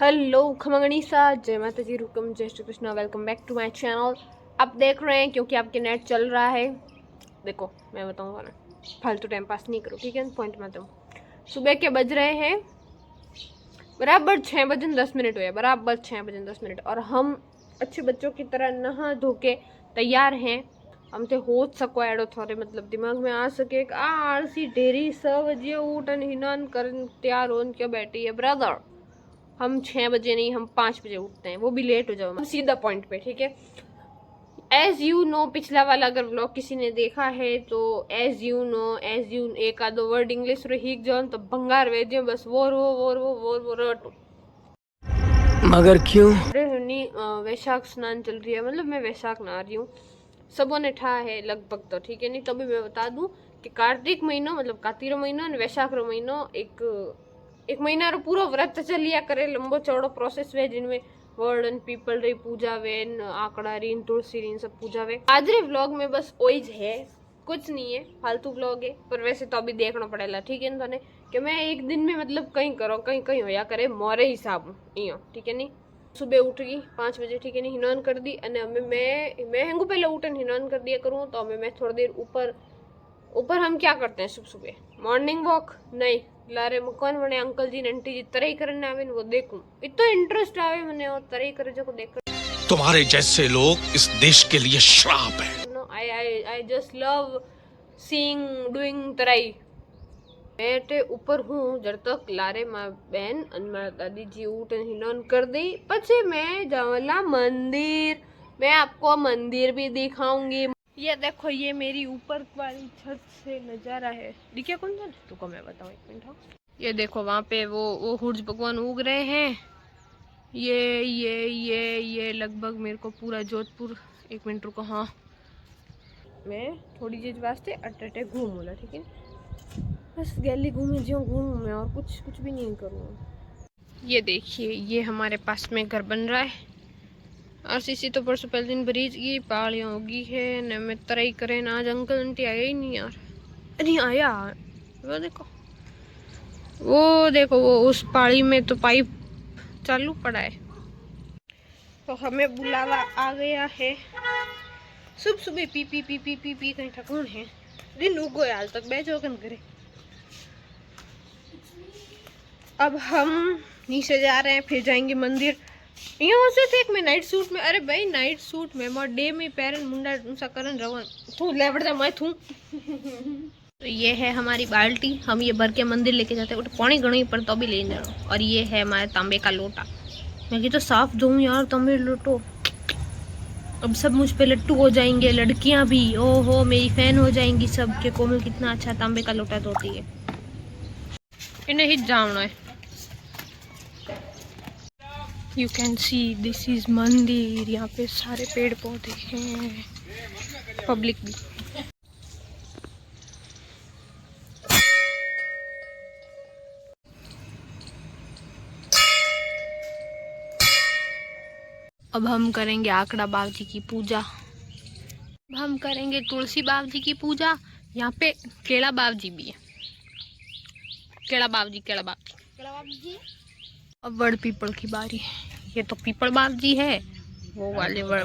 Hello खमंगनी सा, जय माता जी, रुकम, जय Shri Krishna. Welcome back to my channel. आप देख रहे हैं क्योंकि आपके नेट चल रहा है। देखो मैं बताऊंगा ना, फालतू टाइम पास नहीं करो, ठीक है। पॉइंट में तुम सुबह के बज रहे हैं बराबर 6:10 हुए, बराबर 6:10, और हम अच्छे बच्चों की तरह नहा धो के तैयार हैं। हमसे हो सको एडो थोड़े मतलब दिमाग में आ सके आ आलसी ढेरी 6 बजे उठन हिनान कर तैयार होन के बैठी है ब्रदर। हम 6 बजे नहीं, हम 5 बजे उठते हैं, वो भी लेट हो जाओ। हम सीधा पॉइंट पे, ठीक है। एज यू नो, पिछला वाला अगर व्लॉग किसी ने देखा है तो as you know, as you एक आधो वर्ड इंग्लिश रो हीक जाओ तो भंगार वेजो बस वो रटो। मगर क्यों? वैशाख स्नान चल रही है, मतलब मैं वैशाख नहा रही हूँ। सबों ने ठा है लगभग तो, ठीक है। नहीं तभी मैं बता दूं कि कार्तिक महीनो मतलब कार्तिक महीनो और वैशाख रो महीनो एक महीना रो पूरा व्रत चलिया करे, लंबो चौड़ो प्रोसेस वे जिनमें वर्ड पीपल री पूजा वे, आंकड़ा री, तुलसी री सब पूजा वे। आज रे व्लॉग में बस ओइज है, कुछ नहीं है, फालतू व्लॉग है। पर वैसे तो अभी देखना पड़ेगा, ठीक है ना, कि मैं एक दिन में मतलब कहीं करो कहीं कहीं होया करे मोरे हिसाब इं, ठीक है। नहीं सुबह उठ गई 5 बजे, ठीक है। नहीं हिनान कर दी अने हमें मैं हेंगू पहले उठन हिनान कर दिया करूँ तो हमें मैं थोड़ी देर ऊपर ऊपर हम क्या करते हैं सुबह सुबह मॉर्निंग वॉक नहीं लारे मकान बने अंकल जी ने आंटी जी तरह करने आवे वो देखूं, इतना इंटरेस्ट आवे मने और तरह करे जो को देख। तुम्हारे जैसे लोग इस देश के लिए श्राप है। No I just love seeing doing तराई। मैं ऊपर हूँ जब तक लारे माँ बहन और दादी जी उठन हिनन कर दी, पछे मैं जावला मंदिर। मैं आपको मंदिर भी दिखाऊंगी। ये देखो, ये मेरी ऊपर वाली छत से नजारा है, दिखे कौन सा? रुको मैं बताऊँ, एक मिनट। हाँ, ये देखो वहाँ पे वो सूरज भगवान उग रहे हैं। ये लगभग मेरे को पूरा जोधपुर, एक मिनट रुको। हाँ, मैं थोड़ी देर वास्ते अटे घूम बोला, ठीक है। बस गैली घूमे जो घूमूं मैं, और कुछ भी नहीं करूँ। ये देखिए, ये हमारे पास में घर बन रहा है। आरसीसी तो परसों पहले दिन ब्रिज की पालियाँ होगी है न, मैं तराई करे ना। आज अंकल आंटी आया ही नहीं यार, नहीं आया। वो देखो वो उस पाली में तो पाइप चालू पड़ा है, तो हमें बुलावा आ गया है। सुबह सुबह P P P P P P कहीं ठकून है। दिन उगो हाल तक बैठो कन करे। अब हम नीचे जा रहे हैं, फिर जाएंगे मंदिर। यहाँ से थे मैं नाइट सूट में, अरे भाई नाइट सूट में मैं डे में पैरन मुंडा ऊंचा करन रवन तू लेवड़ जा मैं थू। तो ये है हमारी बाल्टी, हम ये भर के मंदिर लेके जाते हैं। पानी गणी पर तो भी ले जाओ। और ये है हमारे तांबे का लोटा। मैं तो साफ धोऊं यार, तांबे लोटो। अब सब मुझ पे लट्टू हो जाएंगे, लड़कियां भी, ओहो मेरी फैन हो जाएंगी सब के कोमल कितना अच्छा तांबे का लोटा धोती है। इन्हें ही जाना है। You can see this is मंदिर। यहाँ पे सारे पेड़ पौधे हैं, पब्लिक भी। अब हम करेंगे आंकड़ा बाव जी की पूजा। अब हम करेंगे तुलसी बाव जी की पूजा। यहाँ पे केला बाव जी भी है। केला बाव जी। अब वड़ पीपल की बारी है। ये तो पीपल बाव जी है, वो वाले वड़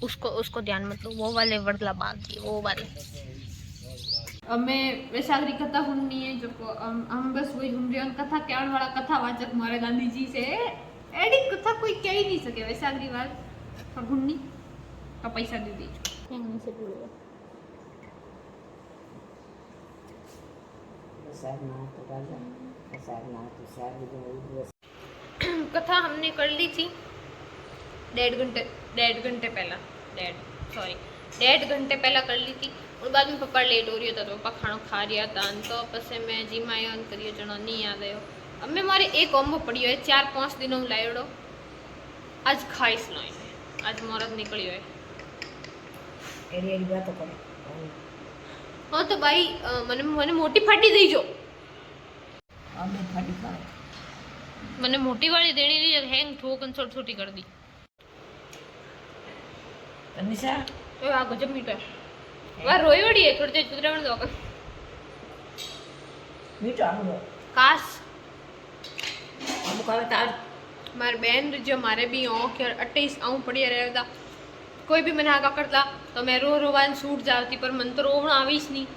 उसको ध्यान मत लो, वो वाले वड़ला बाव जी वो वाले। अब मैं वैशाखरी कथा सुननी है जो को हम बस वही सुन रहे हैं। कथा क्या वाला कथावाचक हमारे गांधी जी से एडी कथा कोई कह ही नहीं सके वैशाखरी बात पर सुननी का पैसा दे दीजिए यहाँ से बोलेगा। कथा हमने कर ली थी डेढ़ घंटे पहला, डेढ़ घंटे पहला कर ली थी। और बाद में पप्पा लेट हो रही था तो पप्पा खाना खा रहा था, तो पसे मैं जीमा आया करियो जनो नहीं याद आयो। अब मैं मारे एक ओम्बो पड़ियो है 4-5 दिनों लायड़ो, आज खाइस नहीं है, आज मोरत निकलियो है। एडी बात तो करे। हाँ तो भाई मने मोटी फाटी दीजो। અમે ફાટી ખાય मैंने मोटी वाली देनी थी, जब हैंग ठोकन छोटी कर दी। તનિષા ए आ गजब मीठा वाह रोई वड़ी है, थोड़ी देर कुतरावण दो મીઠો આંબો काश અમે મુકાવે તાર મારી બેન જો મારે બી ઓંખ અટેઈસ આવું પડી રહેતા કોઈ બી મને આગા કરતા તો મેં રો રોવાન છૂટ જાવતી પર મને તો રોવણ આવીશ નહીં.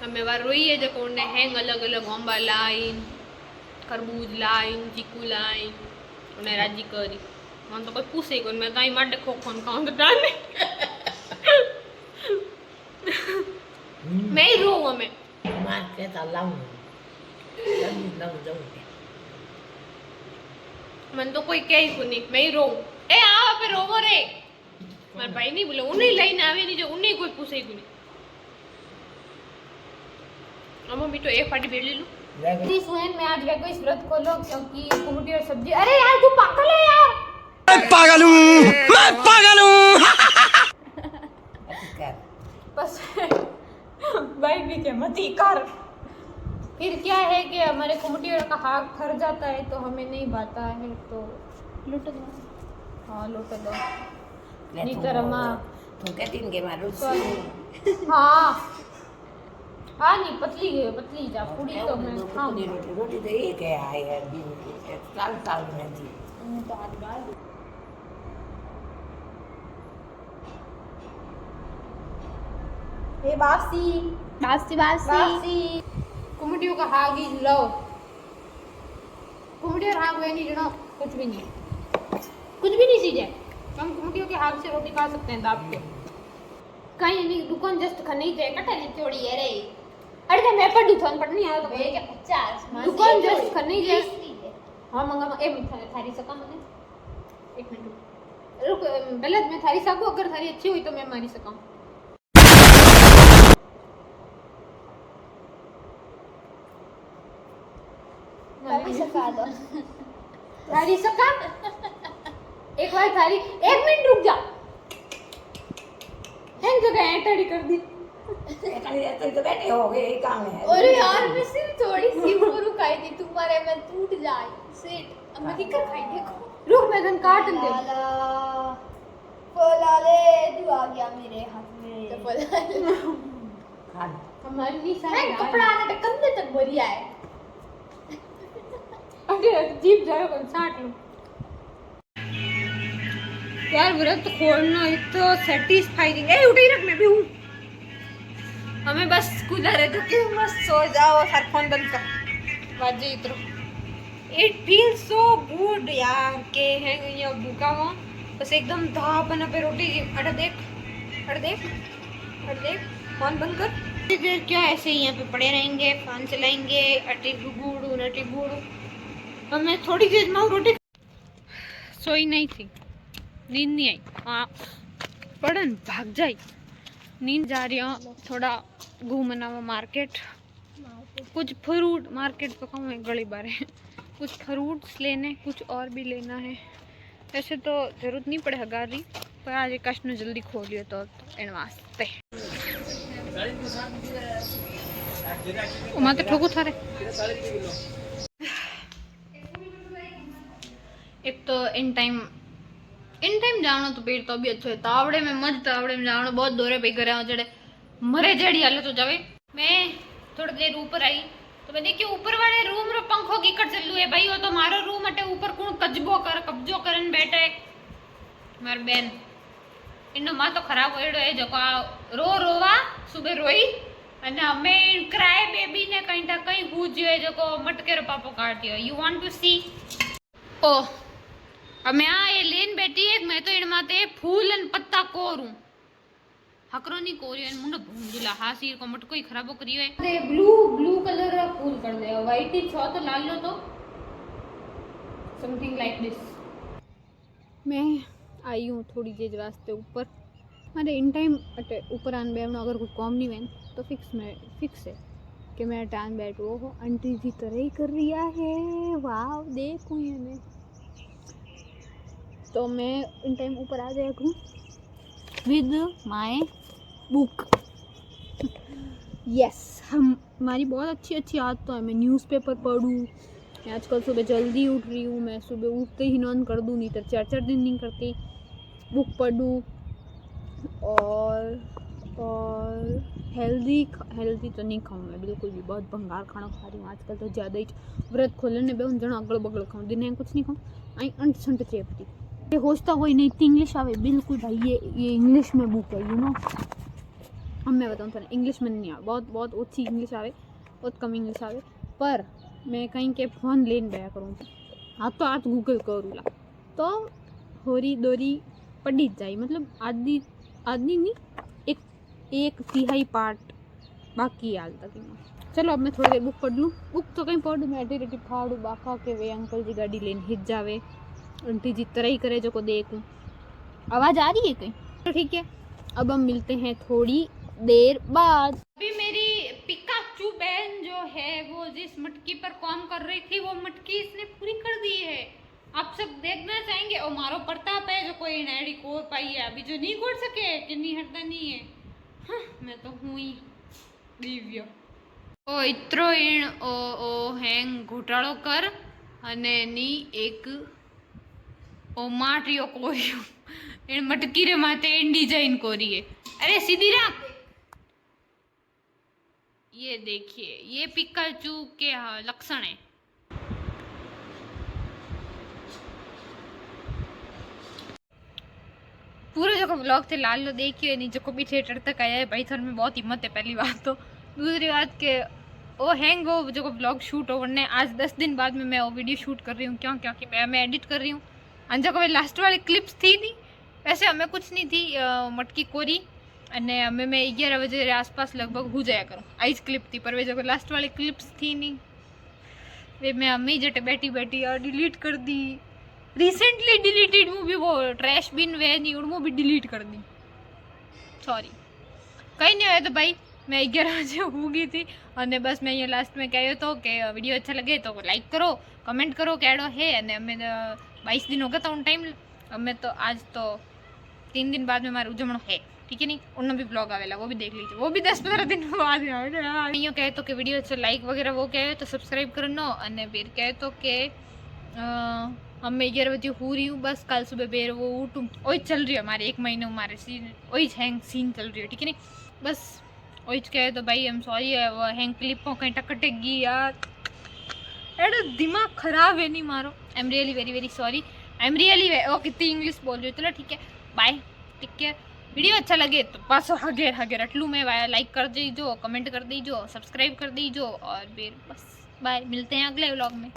અમે વાર રોઈએ જો કોને હેંગ અલગ અલગ આંબા લાઈન ખરબૂજ લાઈન ચીકુ લાઈન અને રાજી કરી મને તો કોઈ પૂછે કોઈ મેં તાઈ માટે ખોખોન ખાઉં તો ડાલે મેં રોઉં અમે માર કહેતા લાવું જલ્દી લાવું જવું મને તો કોઈ કહે નહીં મેં રોઉં એ આ આપે રોવો રે મારા ભાઈ નહીં બોલે ઉन्हीं લઈને આવે નહીં જો उन्हीं કોઈ પૂછે નહીં अम्मा मी तो एक पार्टी बेच ले लूं લેગા सुहैन मैं आज गया इस व्रत को लो क्योंकि कुमटी और सब्जी अरे यार तू पागल है यार मैं पागल हूँ કર बस भाई भी क्या मत ही कर फिर क्या है कि हमारे कुमटी और का हाथ फर जाता है तो हमें नहीं बाता है तो लूट दो हाँ लूट दो नहीं तो रमा તું કહેતી ને કે મારું हाँ हाँ नहीं पतली जा पूरी तो मैं खाऊंगी રોટી તો એ કે આ યાર સાલ સાલ નથી तो आज बाहर ए बासी बासी कुमटियों का हागी लो कुमटियों और हाग नहीं जनो कुछ भी नहीं चीज है हम कुमटियों के हाग से रोटी खा सकते हैं दाब के कहीं नहीं दुकान जस्ट खने जाए कटा नहीं चोड़ी है रे अरे तो मैं पढ़ू थोन पढ़ नहीं आया तो भैया 50 दुकान जस्ट खने जाए हां मंगा ए थारी सका मने एक मिनट रुक गलत मैं थारी सकूं अगर थारी अच्छी हुई तो मैं मारी सकाऊं कभी सका दो थारी सका एक बार थारी एक मिनट रुक जा हैंग जगह एंटर कर दी तो बैठे हो गए काम है अरे यार मैं सिर्फ थोड़ी सी पूरी खाई थी तुम्हारे में टूट जाए सेट अब मैं क्या खाई देखो रुक मैं धन काट दे फलाले तू आ गया मेरे हाथ में तो फलाले खान हमारी नहीं है सारी कपड़ा आने तक कंधे तक भरिया है अरे जीप जाओ कौन साट लो यार व्रत खोलना इतना सेटिस्फाइंग है उठे ही रख मैं भी हूँ हमें बस कूलर है तो क्यों मस्त सो जाओ हर फोन बंद कर बाजे इतरो इट फील्स सो गुड यार के है ये भूखा हुआ बस एकदम धा बना पे रोटी अरे देख फोन बंद कर फिर क्या ऐसे ही यहाँ पे पड़े रहेंगे फोन चलाएंगे अटी गुगुड़ू नटी गुड़ू अब मैं थोड़ी देर में रोटी सोई नहीं थी नींद नहीं आई हाँ पड़न भाग जाई नींद जा रही हूँ थोड़ा घूमना हुआ मार्केट कुछ फ्रूट मार्केट तो कहूँ गली बार है कुछ फ्रूट्स लेने कुछ और भी लेना है वैसे तो जरूरत नहीं पड़े हगारी पर आज कष्ट ने जल्दी खोलियो तो एन वास्ते माते ठोकू थारे एक तो इन टाइम जानो तो पेड़ तो भी अच्छो है तावड़े में मज तावड़े में जानो बहुत दोरे पे करे जड़े मरे जड़ी हाले तो जावे मैं थोड़ी देर ऊपर आई तो मैं देखी ऊपर वाले रूम रो पंखो की कट चलू है भाई वो तो मारो रूम अटे ऊपर कौन कब्जो करन बैठे मार बेन इनो मा तो खराब होयडो है जो रो रोवा सुबह रोई અને અમે ક્રાય બેબી ને કઈ તા કઈ ગુજ્યો है जो मटकेरो पापो काटती है यू वांट टू सी ओ અમે આ એ લેન બેઠી એક मैं तो इन माते फूल अन पत्ता कोरू हकरो नहीं कोरियो इन मुंडो भूंजुला हासी को मटको ही खराबो करियो है दे ब्लू कलर रा फूल कर दे व्हाइट ही छो तो लाल लो तो समथिंग लाइक दिस मैं आई हूँ थोड़ी देर रास्ते ऊपर अरे इन टाइम अटे ऊपर आन बैठना अगर कोई कॉम नहीं वैन तो फिक्स है कि मैं टान बैठू हो आंटी जी तरह ही कर रिया है वाह देखूँ ये मैं तो मैं इन टाइम ऊपर आ जाया करूँ विद माय बुक यस हमारी बहुत अच्छी आदत है मैं न्यूज़पेपर पढ़ूँ मैं आजकल सुबह जल्दी उठ रही हूँ मैं सुबह उठते ही नॉन कर दूँ नहीं तो 4 दिन नहीं करती बुक पढ़ूँ और और हेल्दी तो नहीं खाऊँ मैं बिल्कुल भी, बहुत भंगार खाना खा रही हूँ आजकल तो ज़्यादा ही। व्रत खोलने बे जना अगल बगल खाऊँ, दिन कुछ नहीं खाऊँ, आई अंट संट चेपती ये होचता कोई नहीं इंग्लिश आवे बिल्कुल भाई, ये इंग्लिश में बुक है यू नो। अब मैं बताऊँ तो इंग्लिश में नहीं आवे, बहुत अच्छी इंग्लिश आवे, बहुत कम इंग्लिश आवे, पर मैं कहीं के फ़ोन लेन गया करूँ हाँ तो आज गूगल करूँला तो होरी दोरी पढ़ी जाए, मतलब आधी नहीं एक तिहाई पार्ट बाकी हाल तक में। चलो अब मैं थोड़ी देर बुक पढ़ लूँ, बुक तो कहीं पढ़ मैं एडिट फाड़ू बाका के वे अंकल जी गाड़ी लेने हिट जावे, आंटी जी तरह ही करे जो को देखूँ। आवाज़ आ रही है कहीं? तो ठीक है, अब हम मिलते हैं थोड़ी देर बाद। अभी मेरी पिकाचू बहन जो है वो जिस मटकी पर काम कर रही थी वो मटकी इसने पूरी कर दी है। आप सब देखना चाहेंगे और मारो प्रताप है जो कोई नैडी कोर पाई है अभी जो नहीं कोर सके किन्नी हटता नहीं है। हाँ, मैं तो हूँ ही दिव्य ओ इत्रो इन ओ हैंग घोटाड़ो कर अने नी एक ओ माटियो कोरियो इन मटकी रे माते इन डिजाइन कोरी है। अरे सीधी रख। ये देखिए ये पिकाचू के लक्षण है। पूरा जो ब्लॉग थे लाल लो देखिए नहीं जो भी थिएटर तक आया है भाई थर में बहुत हिम्मत है पहली बात तो। दूसरी बात के वो हैंग वो जो ब्लॉग शूट ओवर ने आज 10 दिन बाद में मैं वो वीडियो शूट कर रही हूँ क्यों क्योंकि मैं एडिट कर रही हूँ। अंजा को लास्ट वाली क्लिप्स थी नहीं वैसे हमें कुछ नहीं थी मटकी कोरी અને અમે મેં 11 बजे आसपास लगभग हो जाया करूँ आइज क्लिप थी पर वे जो लास्ट वाली क्लिप्स थी नहीं वे मैं अम्मी जटे बैठी बैठी डिलीट कर दी। रिसेंटली डिलीटेड मूवी वो ट्रैश बिन वे नहीं वो भी डिलीट कर दी सॉरी कहीं नहीं हुआ तो भाई मैं 11 बजे हो गई थी और बस मैं ये लास्ट में कहो तो कि वीडियो अच्छा लगे तो लाइक करो कमेंट करो कैडो है अमे 22 दिन हो गया था उन टाइम अमे तो आज तो 3 दिन बाद में हमारा उजमणो है ठीक है नहीं उनमें भी ब्लॉग आवेला वो भी देख लीजिए वो भी 10-15 दिन बाद यूँ कहे तो कि वीडियो अच्छा लाइक वगैरह वो कहे तो सब्सक्राइब करनो और फिर कहे तो कि हम 11 बजे हो रही हूँ बस कल सुबह बेर वो उठूँ वही चल रही है हमारे 1 महीने हमारे सीन वही हैंग सीन चल रही है ठीक है नहीं बस वही कहे तो भाई हम सॉरी वो हैंग क्लिपों कहीं टकटेगी यार एडो दिमाग खराब है नहीं मारो I am really very very sorry I am really वो कितनी इंग्लिश बोल रही हो चलो ठीक है बाय टेक केयर। वीडियो अच्छा लगे तो बस हगेर अटलू में लाइक कर दीजो कमेंट कर दीजो सब्सक्राइब कर दीजो और फिर बस बाय मिलते हैं अगले व्लॉग में।